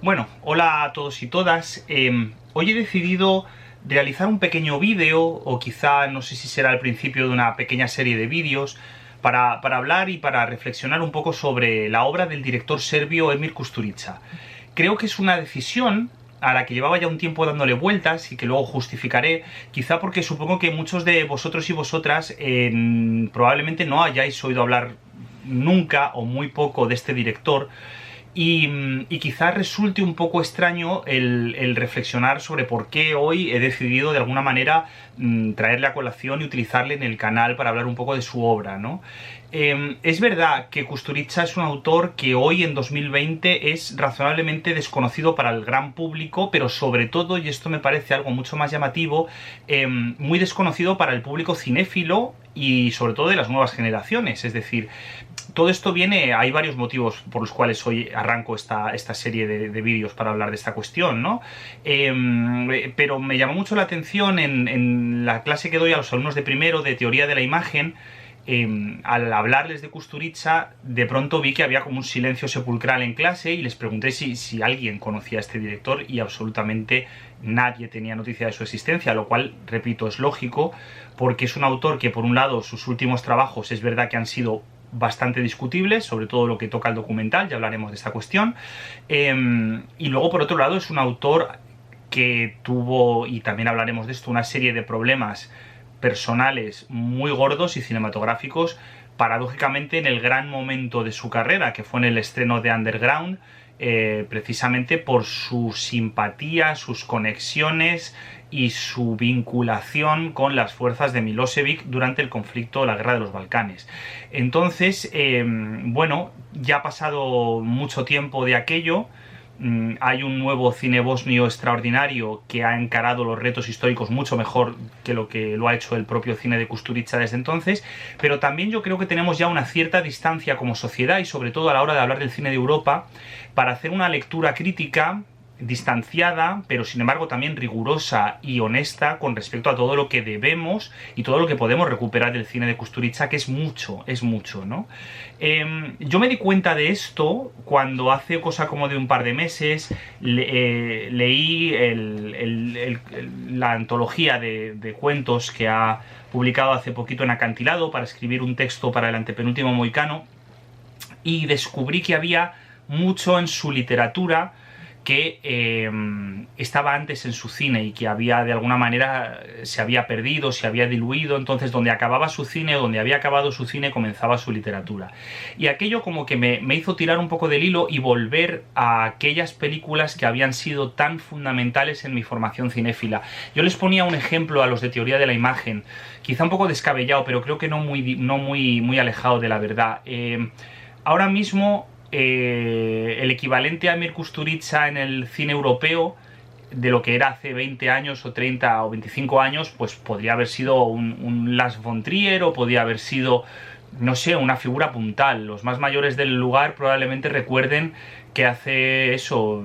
Bueno, hola a todos y todas. Hoy he decidido realizar un pequeño vídeo, o quizá no sé si será el principio de una pequeña serie de vídeos, para hablar y para reflexionar un poco sobre la obra del director serbio Emir Kusturica. Creo que es una decisión a la que llevaba ya un tiempo dándole vueltas y que luego justificaré, quizá porque supongo que muchos de vosotros y vosotras probablemente no hayáis oído hablar nunca o muy poco de este director. Y quizás resulte un poco extraño el reflexionar sobre por qué hoy he decidido de alguna manera traerle a colación y utilizarle en el canal para hablar un poco de su obra, ¿no? Es verdad que Kusturica es un autor que hoy en 2020 es razonablemente desconocido para el gran público, pero sobre todo, y esto me parece algo mucho más llamativo, muy desconocido para el público cinéfilo y sobre todo de las nuevas generaciones. Es decir, todo esto viene, hay varios motivos por los cuales hoy arranco esta serie de vídeos para hablar de esta cuestión, ¿no? Pero me llamó mucho la atención en la clase que doy a los alumnos de primero de teoría de la imagen. Al hablarles de Kusturica, de pronto vi que había como un silencio sepulcral en clase y les pregunté si alguien conocía a este director y absolutamente nadie tenía noticia de su existencia, lo cual, repito, es lógico porque es un autor que, por un lado, sus últimos trabajos es verdad que han sido bastante discutibles, sobre todo lo que toca al documental, ya hablaremos de esta cuestión, y luego, por otro lado, es un autor que tuvo, y también hablaremos de esto, una serie de problemas personales muy gordos y cinematográficos, paradójicamente en el gran momento de su carrera, que fue en el estreno de Underground, precisamente por su simpatía, sus conexiones y su vinculación con las fuerzas de Milosevic durante el conflicto, la guerra de los Balcanes. Entonces, bueno, ya ha pasado mucho tiempo de aquello. Hay un nuevo cine bosnio extraordinario que ha encarado los retos históricos mucho mejor que lo ha hecho el propio cine de Kusturica desde entonces, pero también yo creo que tenemos ya una cierta distancia como sociedad y sobre todo a la hora de hablar del cine de Europa para hacer una lectura crítica distanciada, pero sin embargo también rigurosa y honesta con respecto a todo lo que debemos y todo lo que podemos recuperar del cine de Kusturica, que es mucho, ¿no? Yo me di cuenta de esto cuando hace cosa como de un par de meses leí la antología de cuentos que ha publicado hace poquito en Acantilado para escribir un texto para el antepenúltimo Mohicano, y descubrí que había mucho en su literatura que estaba antes en su cine y que había de alguna manera se había perdido, se había diluido. Entonces, donde acababa su cine o donde había acabado su cine comenzaba su literatura, y aquello como que me hizo tirar un poco del hilo y volver a aquellas películas que habían sido tan fundamentales en mi formación cinéfila. Yo les ponía un ejemplo a los de teoría de la imagen, quizá un poco descabellado, pero creo que no muy alejado de la verdad. Ahora mismo el equivalente a Emir Kusturica en el cine europeo de lo que era hace 20 años o 30 o 25 años, pues podría haber sido un Lars von Trier, o podría haber sido, no sé, una figura puntal. Los más mayores del lugar probablemente recuerden que hace eso,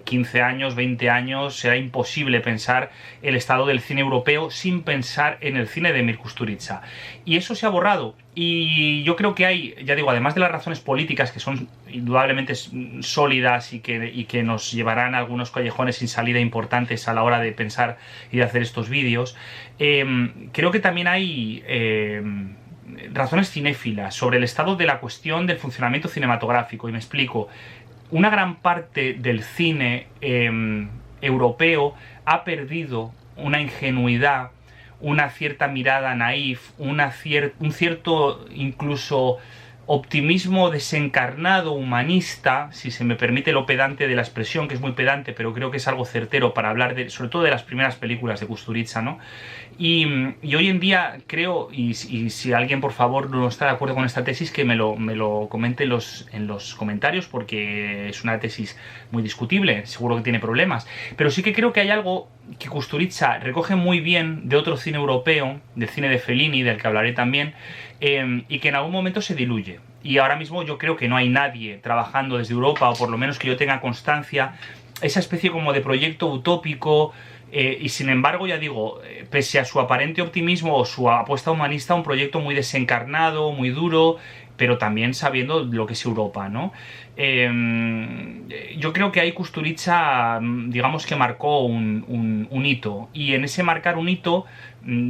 15 años, 20 años, era imposible pensar el estado del cine europeo sin pensar en el cine de Emir Kusturica. Y eso se ha borrado. Y yo creo que hay, ya digo, además de las razones políticas, que son indudablemente sólidas y que nos llevarán a algunos callejones sin salida importantes a la hora de pensar y de hacer estos vídeos, creo que también hay razones cinéfilas sobre el estado de la cuestión del funcionamiento cinematográfico. Y me explico. Una gran parte del cine europeo ha perdido una ingenuidad, una cierta mirada naif, un cierto incluso optimismo desencarnado, humanista, si se me permite lo pedante de la expresión, que es muy pedante, pero creo que es algo certero para hablar sobre todo de las primeras películas de Kusturica, ¿no? Y hoy en día creo, y si alguien por favor no está de acuerdo con esta tesis, que me lo comente en los comentarios, porque es una tesis muy discutible, seguro que tiene problemas, pero sí que creo que hay algo que Kusturica recoge muy bien de otro cine europeo, del cine de Fellini, del que hablaré también, y que en algún momento se diluye. Y ahora mismo yo creo que no hay nadie trabajando desde Europa, o por lo menos que yo tenga constancia, esa especie como de proyecto utópico, y sin embargo, ya digo, pese a su aparente optimismo o su apuesta humanista, un proyecto muy desencarnado, muy duro, pero también sabiendo lo que es Europa, ¿no? Yo creo que ahí Kusturica, digamos que marcó un hito, y en ese marcar un hito,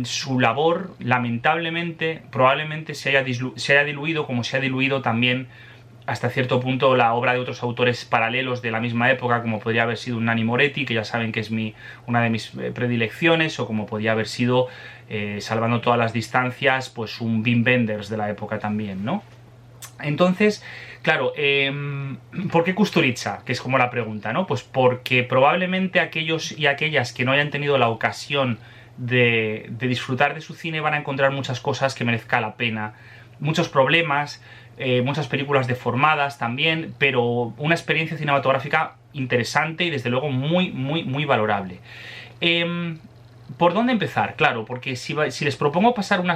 su labor, lamentablemente, probablemente se haya diluido, como se ha diluido también hasta cierto punto la obra de otros autores paralelos de la misma época, como podría haber sido un Nanni Moretti, que ya saben que es una de mis predilecciones, o como podría haber sido, salvando todas las distancias, pues un Wim Wenders de la época también, ¿no? Entonces, claro, ¿por qué Kusturica? Que es como la pregunta, ¿no? Pues porque probablemente aquellos y aquellas que no hayan tenido la ocasión de disfrutar de su cine van a encontrar muchas cosas que merezca la pena, muchos problemas, muchas películas deformadas también, pero una experiencia cinematográfica interesante y desde luego muy, muy, muy valorable. ¿Por dónde empezar? Claro, porque si les propongo pasar un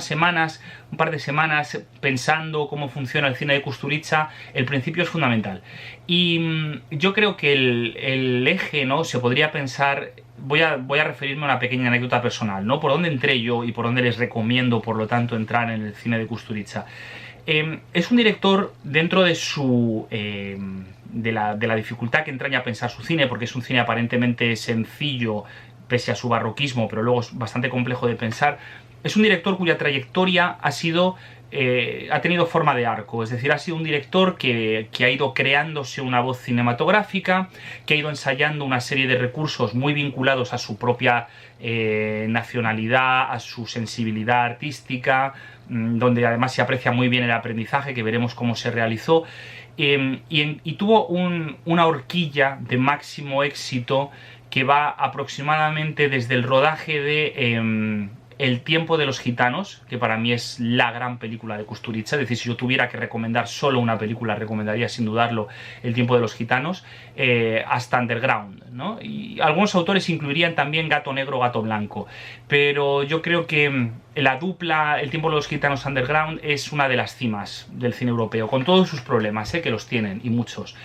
par de semanas pensando cómo funciona el cine de Kusturica, el principio es fundamental. Y yo creo que el eje, ¿no? Se podría pensar. Voy a referirme a una pequeña anécdota personal, ¿no? Por dónde entré yo y por dónde les recomiendo, por lo tanto, entrar en el cine de Kusturica. Es un director, dentro de de la dificultad que entraña a pensar su cine, porque es un cine aparentemente sencillo pese a su barroquismo, pero luego es bastante complejo de pensar. Es un director cuya trayectoria ha tenido forma de arco, es decir, ha sido un director que ha ido creándose una voz cinematográfica, que ha ido ensayando una serie de recursos muy vinculados a su propia nacionalidad, a su sensibilidad artística, donde además se aprecia muy bien el aprendizaje, que veremos cómo se realizó, y tuvo una horquilla de máximo éxito que va aproximadamente desde el rodaje de El tiempo de los gitanos, que para mí es la gran película de Kusturica. Es decir, si yo tuviera que recomendar solo una película, recomendaría sin dudarlo El tiempo de los gitanos, hasta Underground, ¿no? Y algunos autores incluirían también Gato Negro, Gato Blanco, pero yo creo que la dupla El tiempo de los gitanos, Underground, es una de las cimas del cine europeo, con todos sus problemas, que los tienen, y muchos.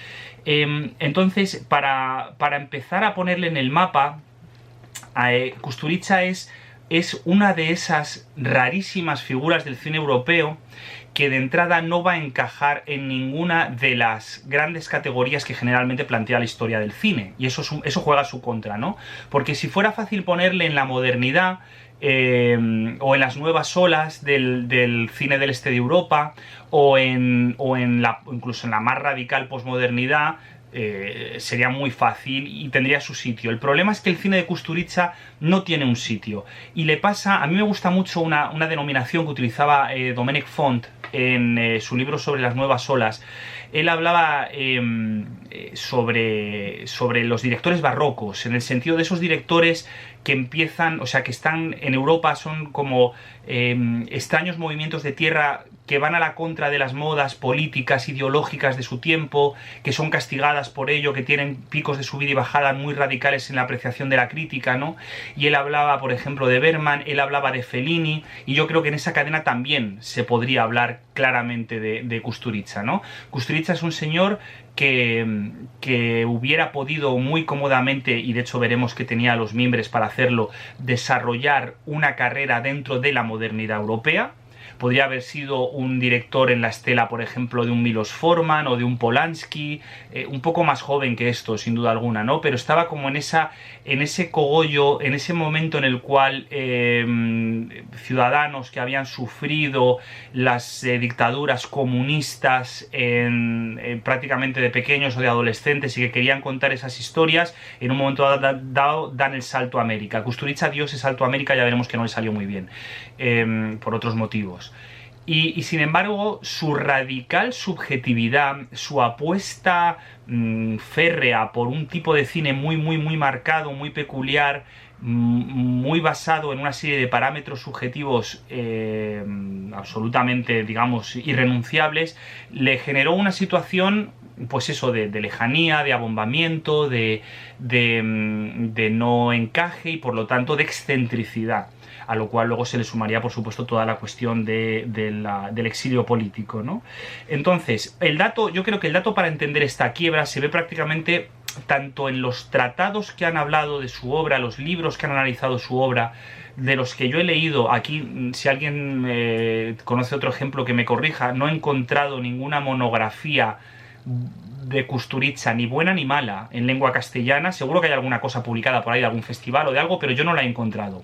Entonces, para empezar a ponerle en el mapa, Kusturica es una de esas rarísimas figuras del cine europeo que de entrada no va a encajar en ninguna de las grandes categorías que generalmente plantea la historia del cine, y eso juega a su contra, ¿no? Porque si fuera fácil ponerle en la modernidad, o en las nuevas olas del cine del este de Europa, o incluso en la más radical posmodernidad, sería muy fácil y tendría su sitio. El problema es que el cine de Kusturica no tiene un sitio, y le pasa. A mí me gusta mucho una denominación que utilizaba Domènec Font en su libro sobre las nuevas olas. Él hablaba sobre los directores barrocos, en el sentido de esos directores que empiezan, o sea, que están en Europa, son como extraños movimientos de tierra que van a la contra de las modas políticas, ideológicas de su tiempo, que son castigadas por ello, que tienen picos de subida y bajada muy radicales en la apreciación de la crítica, ¿no? Y él hablaba, por ejemplo, de Bergman, él hablaba de Fellini, y yo creo que en esa cadena también se podría hablar claramente de Kusturica, ¿no? Kusturica es un señor que hubiera podido muy cómodamente, y de hecho veremos que tenía los mimbres para hacerlo, desarrollar una carrera dentro de la modernidad europea. Podría haber sido un director en la estela, por ejemplo, de un Milos Forman o de un Polanski, un poco más joven que esto, sin duda alguna, ¿no? Pero estaba como en ese cogollo, en ese momento en el cual ciudadanos que habían sufrido las dictaduras comunistas prácticamente de pequeños o de adolescentes, y que querían contar esas historias, en un momento dado dan el salto a América. Kusturica dio ese salto a América, ya veremos que no le salió muy bien, por otros motivos. Y sin embargo, su radical subjetividad, su apuesta férrea por un tipo de cine muy, muy, muy marcado, muy peculiar, muy basado en una serie de parámetros subjetivos absolutamente, digamos, irrenunciables, le generó una situación, pues eso, de lejanía, de abombamiento, de no encaje, y por lo tanto de excentricidad, a lo cual luego se le sumaría, por supuesto, toda la cuestión del exilio político, ¿no? Entonces, yo creo que el dato para entender esta quiebra se ve prácticamente tanto en los tratados que han hablado de su obra, los libros que han analizado su obra, de los que yo he leído, aquí si alguien conoce otro ejemplo que me corrija, no he encontrado ninguna monografía de Kusturica, ni buena ni mala, en lengua castellana. Seguro que hay alguna cosa publicada por ahí de algún festival o de algo, pero yo no la he encontrado.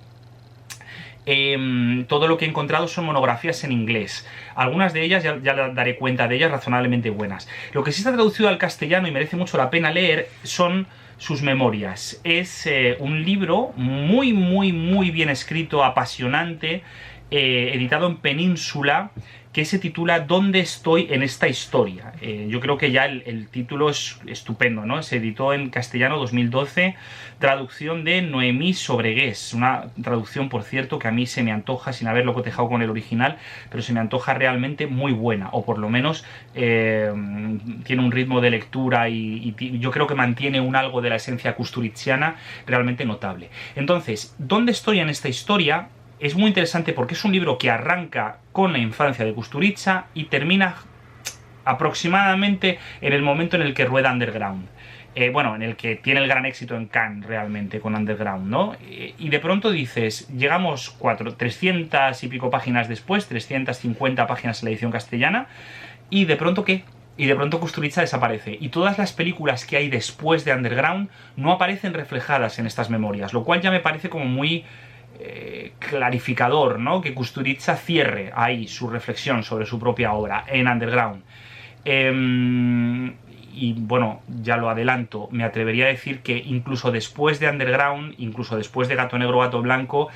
Todo lo que he encontrado son monografías en inglés. Algunas de ellas, ya daré cuenta de ellas, razonablemente buenas. Lo que sí está traducido al castellano y merece mucho la pena leer son sus memorias. Es un libro muy bien escrito, apasionante, editado en Península, que se titula ¿Dónde estoy en esta historia? Yo creo que ya el título es estupendo, ¿no? Se editó en castellano 2012, traducción de Noemí Sobregués, una traducción, por cierto, que a mí se me antoja, sin haberlo cotejado con el original, pero se me antoja realmente muy buena, o por lo menos tiene un ritmo de lectura y yo creo que mantiene un algo de la esencia kusturiziana realmente notable. Entonces, ¿dónde estoy en esta historia? Es muy interesante porque es un libro que arranca con la infancia de Kusturica y termina aproximadamente en el momento en el que rueda Underground. Bueno, en el que tiene el gran éxito en Cannes realmente con Underground, ¿no? Y de pronto dices, llegamos 300 y pico páginas después, 350 páginas en la edición castellana, y de pronto ¿qué? Y de pronto Kusturica desaparece. Y todas las películas que hay después de Underground no aparecen reflejadas en estas memorias, lo cual ya me parece como muy clarificador, ¿no? Que Kusturica cierre ahí su reflexión sobre su propia obra en Underground. Y bueno, ya lo adelanto, me atrevería a decir que incluso después de Underground, incluso después de Gato Negro, Gato Blanco,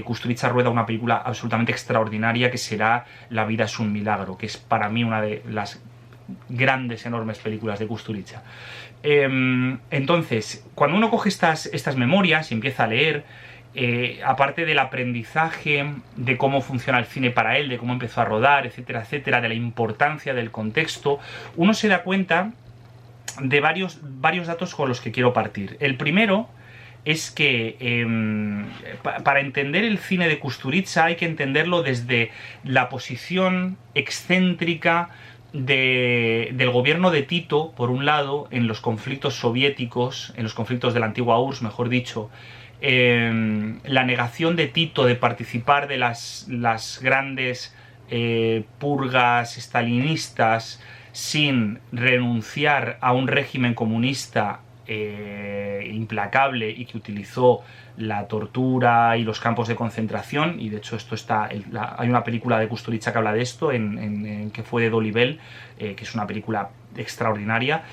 Kusturica rueda una película absolutamente extraordinaria que será La vida es un milagro, que es para mí una de las grandes, enormes películas de Kusturica. Entonces, cuando uno coge estas memorias y empieza a leer, aparte del aprendizaje de cómo funciona el cine para él, de cómo empezó a rodar, etcétera, etcétera, de la importancia del contexto, uno se da cuenta de varios datos con los que quiero partir. El primero es que para entender el cine de Kusturica hay que entenderlo desde la posición excéntrica del gobierno de Tito, por un lado, en los conflictos soviéticos, en los conflictos de la antigua URSS, mejor dicho, la negación de Tito de participar de las grandes purgas stalinistas sin renunciar a un régimen comunista implacable y que utilizó la tortura y los campos de concentración, y de hecho esto está hay una película de Kusturica que habla de esto, que fue de Dolly Bell, que es una película extraordinaria.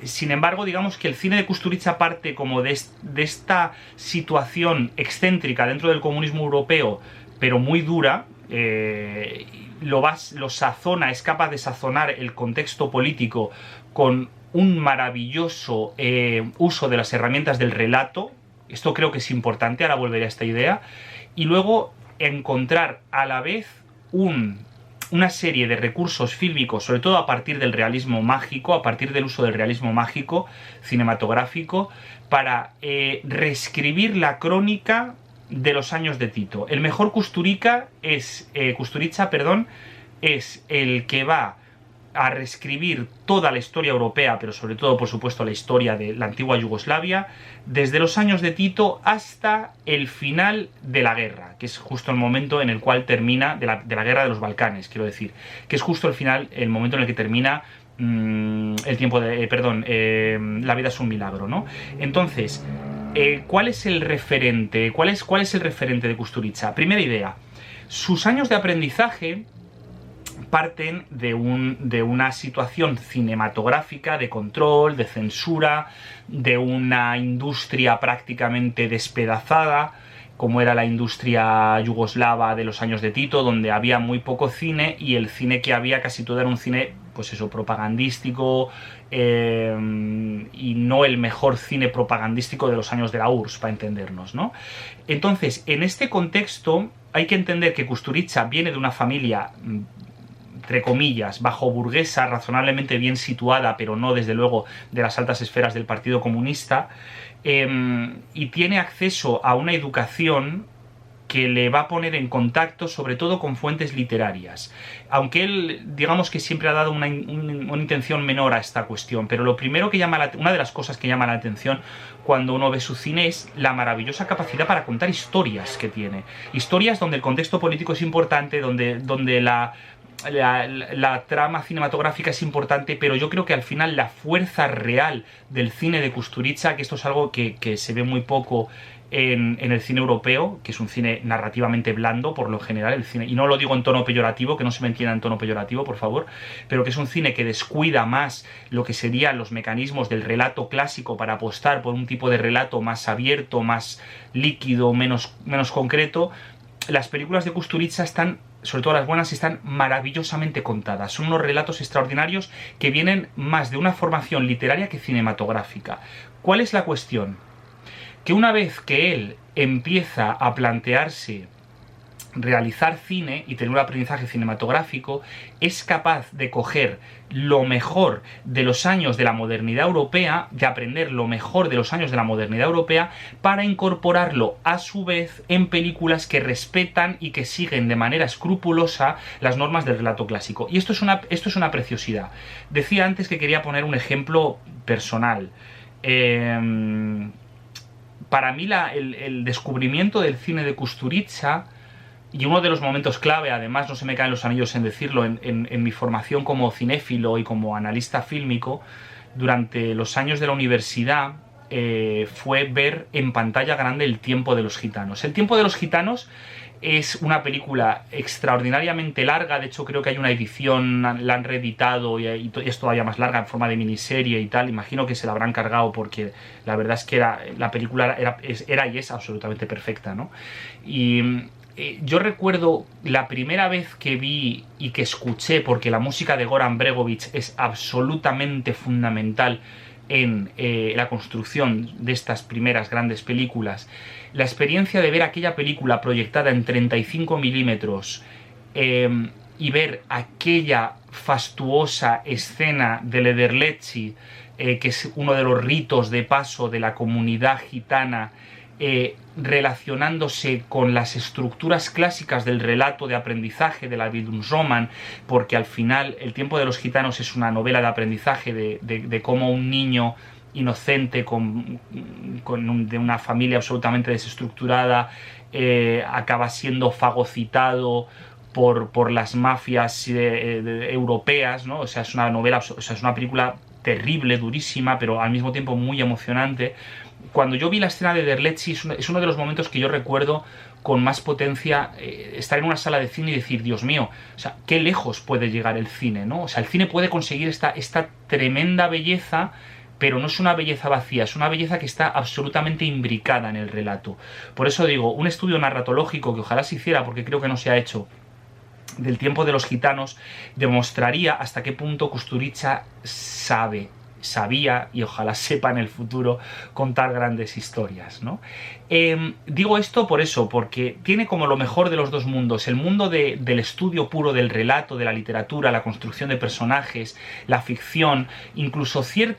Sin embargo, digamos que el cine de Kusturica parte como de esta situación excéntrica dentro del comunismo europeo, pero muy dura. Lo sazona, es capaz de sazonar el contexto político con un maravilloso uso de las herramientas del relato. Esto creo que es importante, ahora volveré a esta idea. Y luego encontrar a la vez una serie de recursos fílmicos, sobre todo a partir del realismo mágico, a partir del uso del realismo mágico cinematográfico, para reescribir la crónica de los años de Tito. El mejor Kusturica es el que va a reescribir toda la historia europea, pero sobre todo, por supuesto, la historia de la antigua Yugoslavia, desde los años de Tito hasta el final de la guerra, que es justo el momento en el cual termina, de la guerra de los Balcanes, quiero decir, que es justo el final, el momento en el que termina el tiempo de... La vida es un milagro, ¿no? Entonces, ¿cuál es el referente? ¿Cuál es el referente de Kusturica? Primera idea, sus años de aprendizaje parten de una situación cinematográfica de control, de censura, de una industria prácticamente despedazada, como era la industria yugoslava de los años de Tito, donde había muy poco cine, y el cine que había casi todo era un cine, pues eso, propagandístico, y no el mejor cine propagandístico de los años de la URSS, para entendernos, ¿no? Entonces, en este contexto, hay que entender que Kusturica viene de una familia, entre comillas, bajo burguesa, razonablemente bien situada, pero no desde luego de las altas esferas del Partido Comunista, y tiene acceso a una educación que le va a poner en contacto sobre todo con fuentes literarias. Aunque él, digamos que siempre ha dado una intención menor a esta cuestión, pero lo primero que una de las cosas que llama la atención cuando uno ve su cine es la maravillosa capacidad para contar historias que tiene. Historias donde el contexto político es importante, donde la trama cinematográfica es importante, pero yo creo que al final la fuerza real del cine de Kusturica, que esto es algo que se ve muy poco en el cine europeo, que es un cine narrativamente blando por lo general, el cine, y no lo digo en tono peyorativo, que no se me entienda en tono peyorativo, por favor, pero que es un cine que descuida más lo que serían los mecanismos del relato clásico para apostar por un tipo de relato más abierto, más líquido, menos concreto. Las películas de Kusturica están, sobre todo las buenas, están maravillosamente contadas. Son unos relatos extraordinarios que vienen más de una formación literaria que cinematográfica. ¿Cuál es la cuestión? Que una vez que él empieza a plantearse realizar cine y tener un aprendizaje cinematográfico, es capaz de coger lo mejor de los años de la modernidad europea, de aprender lo mejor de los años de la modernidad europea, para incorporarlo a su vez en películas que respetan y que siguen de manera escrupulosa las normas del relato clásico. Y esto es una preciosidad. Decía antes que quería poner un ejemplo personal. Para mí el descubrimiento del cine de Kusturica, y uno de los momentos clave, además no se me caen los anillos en decirlo, en mi formación como cinéfilo y como analista fílmico, durante los años de la universidad, fue ver en pantalla grande El tiempo de los gitanos. El tiempo de los gitanos es una película extraordinariamente larga, de hecho creo que hay una edición, la han reeditado y es todavía más larga en forma de miniserie y tal, imagino que se la habrán cargado porque la verdad es que la película era y es absolutamente perfecta, ¿no? Y yo recuerdo la primera vez que vi y que escuché, porque la música de Goran Bregović es absolutamente fundamental en la construcción de estas primeras grandes películas, la experiencia de ver aquella película proyectada en 35 milímetros y ver aquella fastuosa escena del Ederletxi, que es uno de los ritos de paso de la comunidad gitana, relacionándose con las estructuras clásicas del relato de aprendizaje de la Bildungsroman, porque al final El tiempo de los gitanos es una novela de aprendizaje de cómo un niño inocente de una familia absolutamente desestructurada acaba siendo fagocitado por las mafias europeas, ¿no? O sea, es una novela, o sea, es una película terrible, durísima, pero al mismo tiempo muy emocionante. Cuando yo vi la escena de Ederletxi es uno de los momentos que yo recuerdo con más potencia, estar en una sala de cine y decir, Dios mío, o sea, qué lejos puede llegar el cine, ¿no? O sea, el cine puede conseguir esta tremenda belleza, pero no es una belleza vacía, es una belleza que está absolutamente imbricada en el relato. Por eso digo, un estudio narratológico que ojalá se hiciera, porque creo que no se ha hecho, del tiempo de los gitanos, demostraría hasta qué punto Kusturica sabía y ojalá sepa en el futuro contar grandes historias, ¿no? Digo esto por eso, porque tiene como lo mejor de los dos mundos, el mundo del estudio puro del relato, de la literatura, la construcción de personajes, la ficción, incluso cierta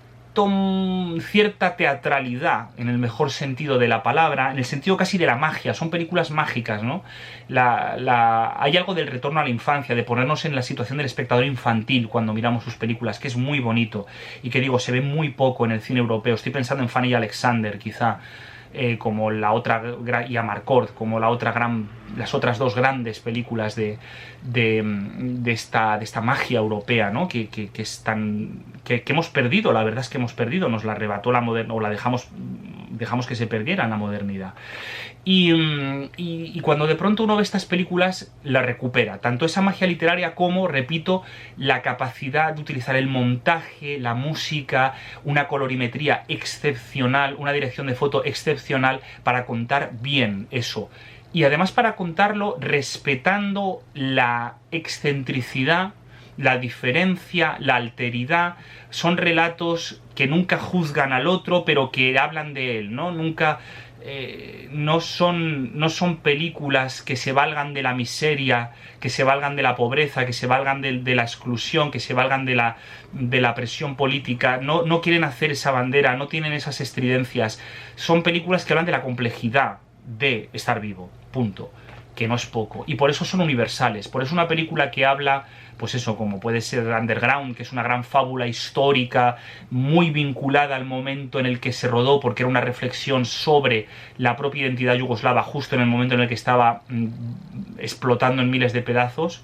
teatralidad en el mejor sentido de la palabra, en el sentido casi de la magia, son películas mágicas, ¿no? Hay algo del retorno a la infancia, de ponernos en la situación del espectador infantil cuando miramos sus películas, que es muy bonito y que digo, se ve muy poco en el cine europeo. Estoy pensando en Fanny y Alexander, quizá, como la otra, y Amarcord, como las otras dos grandes películas de esta magia europea, ¿no? que hemos perdido. La verdad es que hemos perdido, nos la arrebató la modernidad, o la dejamos que se perdiera en la modernidad. Y cuando de pronto uno ve estas películas, la recupera, tanto esa magia literaria como, repito, la capacidad de utilizar el montaje, la música, una colorimetría excepcional, una dirección de foto excepcional para contar bien eso. Y además para contarlo respetando la excentricidad, la diferencia, la alteridad. Son relatos que nunca juzgan al otro, pero que hablan de él, ¿no? No son películas que se valgan de la miseria, que se valgan de la pobreza, que se valgan de la exclusión, que se valgan de la presión política. No quieren hacer esa bandera, no tienen esas estridencias. Son películas que hablan de la complejidad de estar vivo, punto. que no es poco. Y por eso son universales. Por eso una película que habla, pues eso, como puede ser Underground, que es una gran fábula histórica, muy vinculada al momento en el que se rodó, porque era una reflexión sobre la propia identidad yugoslava, justo en el momento en el que estaba explotando en miles de pedazos.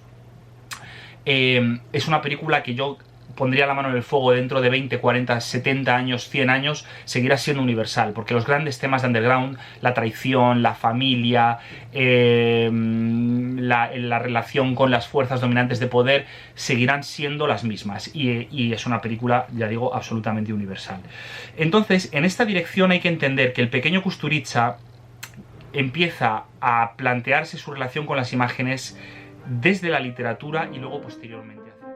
Es una película que yo pondría la mano en el fuego dentro de 20, 40, 70 años, 100 años, seguirá siendo universal, porque los grandes temas de Underground, la traición, la familia, la relación con las fuerzas dominantes de poder, seguirán siendo las mismas, y es una película, ya digo, absolutamente universal. Entonces, en esta dirección hay que entender que el pequeño Kusturica empieza a plantearse su relación con las imágenes desde la literatura y luego posteriormente hacia